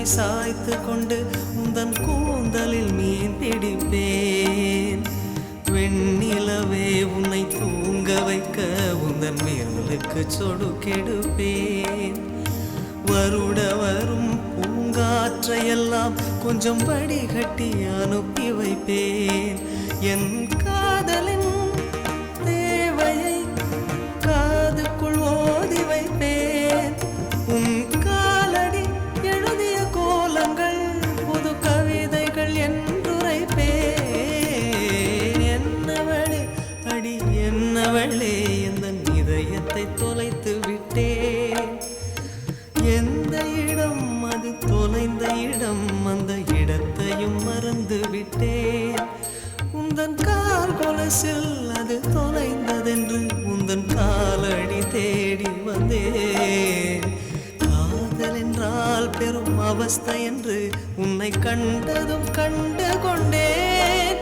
தலை சாய்த்து கொண்டு உந்தன் கூந்தலில் மீன் பிடிப்பேன். வெண்ணிலவே உன்னை தூங்க வைக்க உந்தன் விரலுக்கு சொடுக்கெடுப்பேன். வருட வரும் பூங்காற்றையெல்லாம் கொஞ்சம் வடிகட்டி அனுப்பி வைப்பேன். என் காதலின் தேவையை காதுக்குள் ஓதி வைப்பேன். உன் காலடி எழுதிய கோலங்கள் புது கவிதைகள் என்றுரைப்பேன். என்னவளே அடி என்னவளே எந்தன் இதயத்தை தொலைத்து விட்டேன். எந்த இடம் அது தொலைந்த இடம், அந்த இடத்தையும் மறந்து விட்டேன். உந்தன் கால் கொலுசில் அது தொலைந்ததென்று உந்தன் காலடி தேடி வந்தேன். காதல் என்றால் பெரும் அவஸ்தை என்று உன்னை கண்டதும் கண்டு கொண்டேன்.